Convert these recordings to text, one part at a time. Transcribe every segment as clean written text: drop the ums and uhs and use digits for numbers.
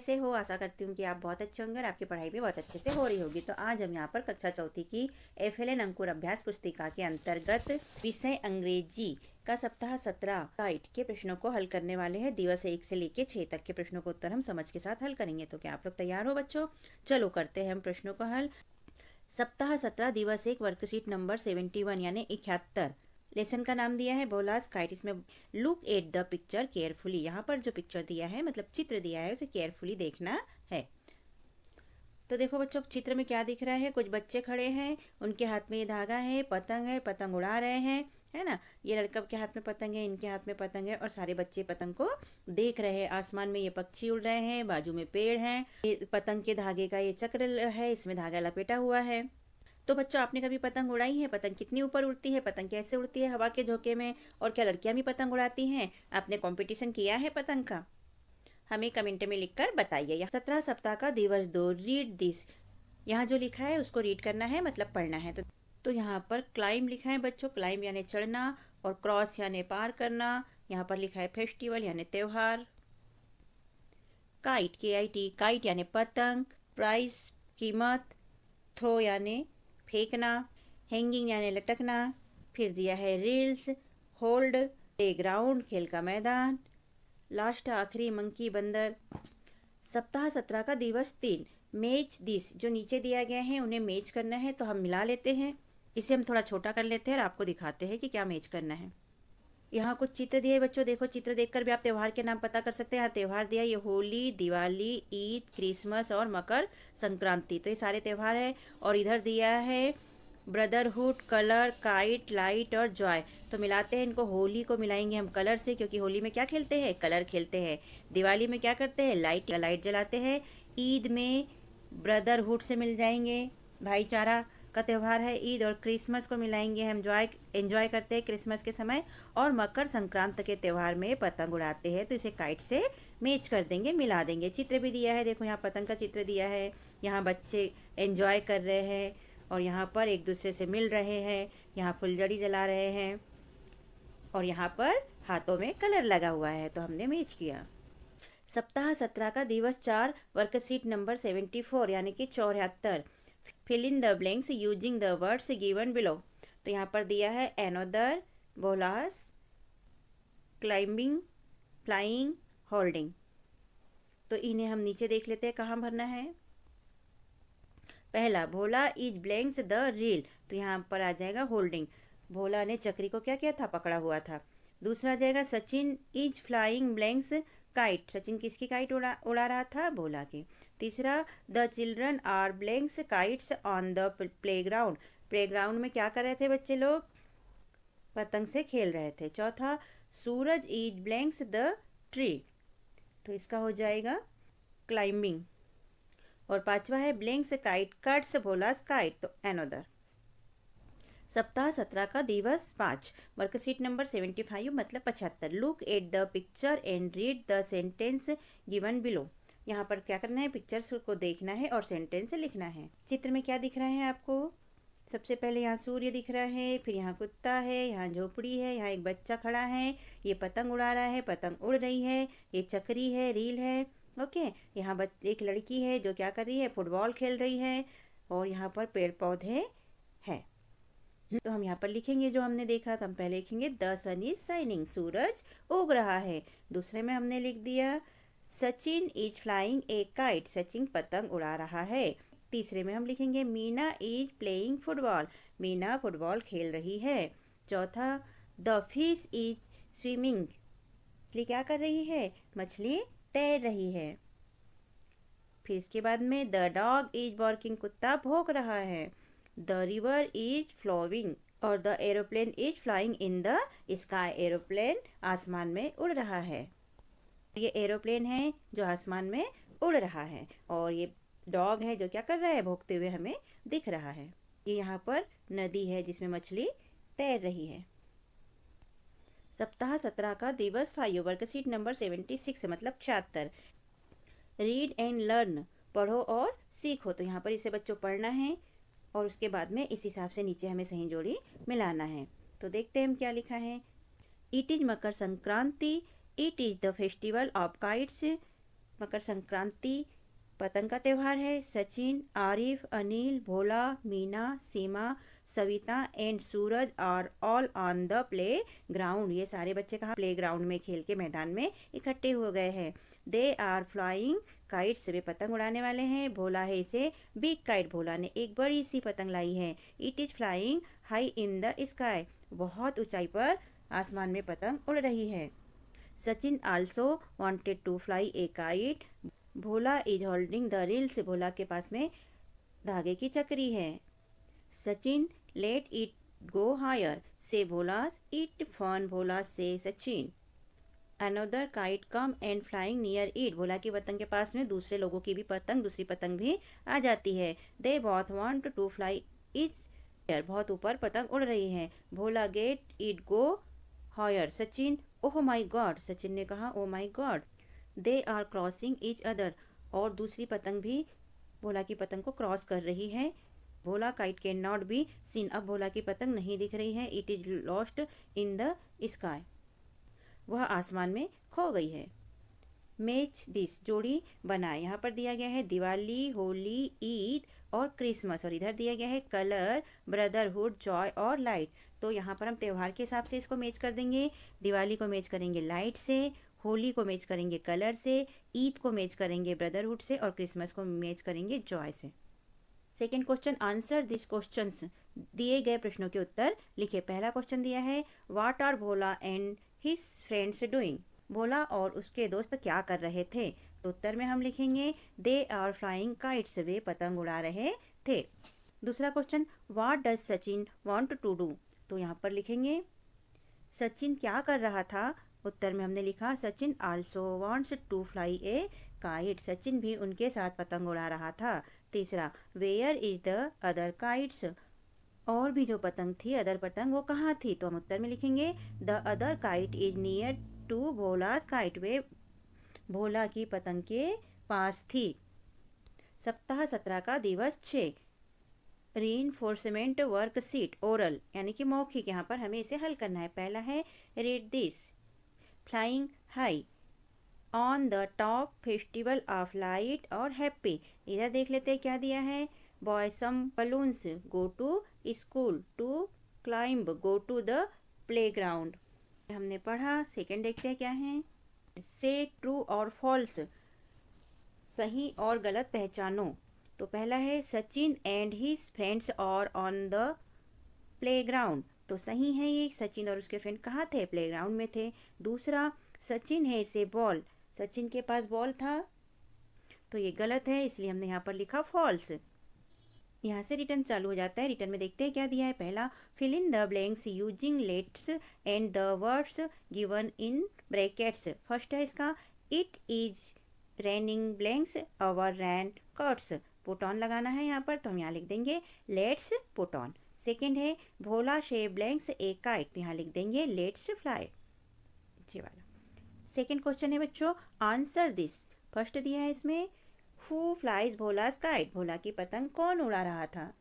कैसे हो? आशा करती हूँ कि आप बहुत अच्छे होंगे और आपकी पढ़ाई भी बहुत अच्छे से हो रही होगी। तो आज हम यहाँ पर कक्षा चौथी की FLN अंकुर अभ्यास पुस्तिका के अंतर्गत विषय अंग्रेजी का सप्ताह 17 काइट के प्रश्नों को हल करने वाले हैं। दिवस 1 से लेकर 6 तक के प्रश्नों को उत्तर हम समझ के साथ हल करेंगे। तो क्या आप लोग तैयार हो बच्चों? चलो करते हैं हम प्रश्नों को हल। सप्ताह 17 दिवस 1 वर्कशीट नंबर 71 यानी 71। लेसन का नाम दिया है भोलास काइट। इसमें look at the picture carefully. यहाँ पर जो पिक्चर दिया है मतलब चित्र दिया है उसे केयरफुली देखना है। तो देखो बच्चों चित्र में क्या दिख रहा है। कुछ बच्चे खड़े हैं, उनके हाथ में ये धागा है, पतंग उड़ा रहे हैं, है ना। ये लड़का के हाथ में पतंग है, इनके हाथ में पतंग है और सारे बच्चे पतंग को देख रहे हैं। आसमान में ये पक्षी उड़ रहे हैं, बाजू में पेड़ हैं। ये पतंग के धागे का ये चक्र है, इसमें धागा लपेटा हुआ है। तो बच्चों आपने कभी पतंग उड़ाई है? पतंग कितनी ऊपर उड़ती है, पतंग कैसे उड़ती है हवा के झोंके में, और क्या लड़कियां भी पतंग उड़ाती हैं? आपने कंपटीशन किया है पतंग का? हमें कमेंट में लिखकर बताइए। 17 सप्ताह का दिवस 2 रीड दिस। यहाँ जो लिखा है उसको रीड करना है मतलब पढ़ना है। तो यहाँ पर क्लाइम लिखा है बच्चों। क्लाइम यानी चढ़ना और क्रॉस यानी पार करना। यहाँ पर लिखा है फेस्टिवल यानी त्योहार। काइट KIT काइट यानी पतंग। प्राइस कीमत। थ्रो यानी फेंकना। हैंगिंग यानी लटकना। फिर दिया है रील्स। होल्ड प्लेग्राउंड खेल का मैदान। लास्ट आखिरी मंकी बंदर। सप्ताह 17 का दिवस 3 मैच दिस। जो नीचे दिया गया है उन्हें मैच करना है तो हम मिला लेते हैं। इसे हम थोड़ा छोटा कर लेते हैं और आपको दिखाते हैं कि क्या मैच करना है। यहाँ कुछ चित्र दिए बच्चों, देखो चित्र देखकर भी आप त्योहार के नाम पता कर सकते हैं। यहाँ त्योहार दिया ये होली, दिवाली, ईद, क्रिसमस और मकर संक्रांति। तो ये सारे त्योहार है। और इधर दिया है ब्रदरहुड, कलर, काइट, लाइट और जॉय। तो मिलाते हैं इनको। होली को मिलाएंगे हम कलर से क्योंकि होली में क्या खेलते हैं? कलर खेलते हैं। दिवाली में क्या करते हैं? लाइट जलाते हैं। ईद में ब्रदरहुड से मिल जाएंगे, भाईचारा का त्यौहार है ईद। और क्रिसमस को मिलाएंगे हम, एंजॉय करते हैं क्रिसमस के समय। और मकर संक्रांति के त्यौहार में पतंग उड़ाते हैं तो इसे काइट से मैच कर देंगे, मिला देंगे। चित्र भी दिया है, देखो यहाँ पतंग का चित्र दिया है। यहाँ बच्चे एंजॉय कर रहे हैं और यहाँ पर एक दूसरे से मिल रहे हैं। यहाँ फुलझड़ी जला रहे हैं और यहाँ पर हाथों में कलर लगा हुआ है तो हमने मैच किया। सप्ताह 17 का दिवस 4 वर्कशीट नंबर 74 यानी कि 74। Fill in the blanks using the words given below. तो यहाँ पर दिया है another, Bhola's, climbing, flying, holding. तो इन्हें हम नीचे देख लेते हैं कहाँ भरना है। पहला, भोला इज ब्लैंक्स द रील। तो यहाँ पर आ जाएगा होल्डिंग। भोला ने चक्री को क्या किया था? पकड़ा हुआ था। दूसरा आ जाएगा Sachin is flying blanks kite. Sachin किसकी काइट उड़ा रहा था? भोला की। तीसरा, the children are blanks kites on the playground. Playground में क्या कर रहे थे बच्चे लोग? पतंग से खेल रहे थे। चौथा, सूरज इज ब्लैंक्स द ट्री। तो इसका हो जाएगा क्लाइंबिंग। और पांचवा है ब्लैंक्स काइट कट्स भोलास काइट। तो एनोदर। सप्ताह 17 का दिवस 5 वर्कशीट नंबर 75 मतलब 75। Look at the picture and read the sentence given below. यहाँ पर क्या करना है? पिक्चर्स को देखना है और सेंटेंस लिखना है। चित्र में क्या दिख रहा है आपको? सबसे पहले यहाँ सूर्य दिख रहा है, फिर यहाँ कुत्ता है, यहाँ झोपड़ी है, यहाँ एक बच्चा खड़ा है, ये पतंग उड़ा रहा है, पतंग उड़ रही है, ये चक्री है, रील है। ओके, यहाँ एक लड़की है जो क्या कर रही है? फुटबॉल खेल रही है। और यहाँ पर पेड़ पौधे हैं। तो हम यहाँ पर लिखेंगे जो हमने देखा था। हम पहले लिखेंगे द सन इज शाइनिंग, सूरज उग रहा है। दूसरे में हमने लिख दिया Sachin is flying A kite, Sachin पतंग उड़ा रहा है। तीसरे में हम लिखेंगे Meena is playing football, Meena football खेल रही है। चौथा, द फिश इज स्विमिंग, मछली क्या कर रही है? मछली तैर रही है। फिर इसके बाद में द डॉग इज बार्किंग, कुत्ता भौंक रहा है। द रिवर इज फ्लोइंग और the aeroplane is flying in the sky, aeroplane आसमान में उड़ रहा है। ये एरोप्लेन है जो आसमान में उड़ रहा है और ये डॉग है जो क्या कर रहा है? भौंकते हुए हमें दिख रहा है। ये यहाँ पर नदी है जिसमें मछली तैर रही है। सप्ताह 17 का दिवस 5 वर्कशीट नंबर 76 मतलब 76। रीड एंड लर्न, पढ़ो और सीखो। तो यहाँ पर इसे बच्चों पढ़ना है और उसके बाद में इस हिसाब से नीचे हमें सही जोड़ी मिलाना है। तो देखते हैं हम क्या लिखा है। It is Makar Sankranti, it is the festival of kites, Makar Sankranti पतंग का त्यौहार है। Sachin, Arif, Anil, Bhola, Meena, Seema, Savita and Suraj are all on the playground. ये सारे बच्चे कहाँ प्ले ग्राउंड में, खेल के मैदान में इकट्ठे हो गए हैं। दे आर फ्लाइंग काइट्स, वे पतंग उड़ाने वाले हैं। भोला है इसे बिग काइट, भोला ने एक बड़ी सी पतंग लाई है। It is flying high in the sky, बहुत ऊंचाई पर आसमान में पतंग उड़ रही है। Sachin also wanted to fly a kite, Bhola is holding the reels, Bhola के पास में धागे की चक्री है। Sachin let it go higher, say Bhola it fun, Bhola say Sachin. Another kite come and flying near it, Bhola की पतंग के पास में दूसरे लोगों की भी पतंग, दूसरी पतंग भी आ जाती है। They both want to fly is, बहुत ऊपर पतंग उड़ रही है। Bhola get it go higher, Sachin oh my God, Sachin ने कहा oh my God. They are crossing each other, और दूसरी पतंग भी भोला की पतंग को क्रॉस कर रही है। Bhola kite can not be seen, अब भोला की पतंग नहीं दिख रही है। It is lost in the sky, वह आसमान में खो गई है। मैच दिस, जोड़ी बनाए, यहाँ पर दिया गया है दिवाली, होली, ईद और क्रिसमस, और इधर दिया गया है कलर, ब्रदरहुड, जॉय और लाइट। तो यहाँ पर हम त्यौहार के हिसाब से इसको मैच कर देंगे। दिवाली को मैच करेंगे लाइट से, होली को मैच करेंगे कलर से, ईद को मैच करेंगे ब्रदरहुड से और क्रिसमस को मैच करेंगे जॉय से। Second question, answer this questions, दिए गए प्रश्नों के उत्तर लिखे। पहला क्वेश्चन दिया है what are Bhola and his friends doing, भोला और उसके दोस्त क्या कर रहे थे। तो उत्तर में हम लिखेंगे दे आर फ्लाइंग काइट्स, वे पतंग उड़ा रहे थे। दूसरा question, what does Sachin want to do, तो यहाँ पर लिखेंगे सचिन क्या कर रहा था। उत्तर में हमने लिखा Sachin also wants to fly a kite, Sachin भी उनके साथ पतंग उड़ा रहा था। तीसरा, where is the other kites, और भी जो पतंग थी अदर पतंग वो कहाँ थी। तो हम उत्तर में लिखेंगे the other kite is near to Bhola's kite, वे भोला की पतंग के पास थी। सप्ताह 17 का दिवस 6, रीइंफोर्समेंट वर्कशीट ओरल यानी कि मौखिक, यहाँ पर हमें इसे हल करना है। पहला है read this, flying high on the top, festival of light और हैप्पी। इधर देख लेते हैं क्या दिया है, boy some balloons, go to school, to climb, go to the playground. हमने पढ़ा। सेकंड देखते हैं क्या है, से ट्रू और फॉल्स, सही और गलत पहचानो। तो पहला है Sachin and his friends are on the playground, तो सही है ये, सचिन और उसके फ्रेंड कहाँ थे, प्लेग्राउंड में थे। दूसरा, सचिन है से बॉल, सचिन के पास बॉल था, तो ये गलत है, इसलिए हमने यहाँ पर लिखा फॉल्स। यहाँ से रिटर्न चालू हो जाता है। रिटर्न में देखते हैं क्या दिया है। पहला, fill in the blanks using lets and the words given in brackets. First है इसका, it is raining blanks our rain coats, put on लगाना है यहाँ पर, तो हम यहाँ लिख देंगे लेट्स पुट ऑन। सेकेंड है, भोला शे ब्लैंक्स ए काइट, तो यहाँ लिख देंगे लेट्स फ्लाई, ये वाला। सेकेंड क्वेश्चन है बच्चों, आंसर दिस। फर्स्ट दिया है इसमें, हु फ्लाइज भोलास काइट, भोला की पतंग कौन उड़ा रहा था।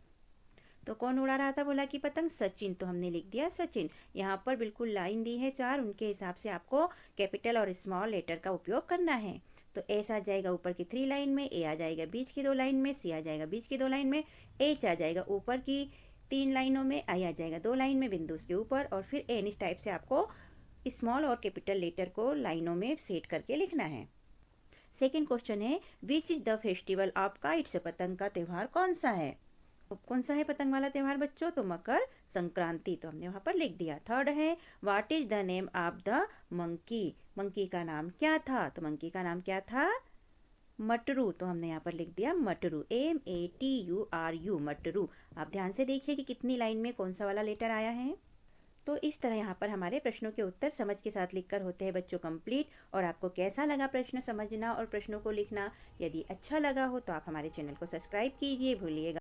तो कौन उड़ा रहा था भोला की पतंग, सचिन, तो हमने लिख दिया सचिन। यहाँ पर बिल्कुल लाइन दी है 4, उनके हिसाब से आपको कैपिटल और स्मॉल लेटर का उपयोग करना है। तो एस आ जाएगा ऊपर की 3 लाइन में, ए आ जाएगा बीच की 2 लाइन में, सी आ जाएगा बीच की 2 लाइन में, एच आ जाएगा ऊपर की 3 लाइनों में, आई आ जाएगा 2 लाइन में बिंदु के ऊपर, और फिर एन। इस टाइप से आपको स्मॉल और कैपिटल लेटर को लाइनों में सेट करके लिखना है। सेकेंड क्वेश्चन है, which is the festival of kites, पतंग का त्यौहार कौन सा है। कौन सा है पतंग वाला त्यौहार बच्चों, तो मकर संक्रांति, तो हमने वहाँ पर लिख दिया। थर्ड है, what is the name of the monkey, monkey का नाम क्या था। तो मंकी का नाम क्या था, मटरू, तो हमने यहाँ पर लिख दिया मटरू, MATURU, मटरू। आप ध्यान से देखिए कि कितनी लाइन में कौन सा वाला लेटर आया है। तो इस तरह यहाँ पर हमारे प्रश्नों के उत्तर समझ के साथ लिखकर होते हैं बच्चों कंप्लीट। और आपको कैसा लगा प्रश्न समझना और प्रश्नों को लिखना, यदि अच्छा लगा हो तो आप हमारे चैनल को सब्सक्राइब कीजिए, भूलिएगा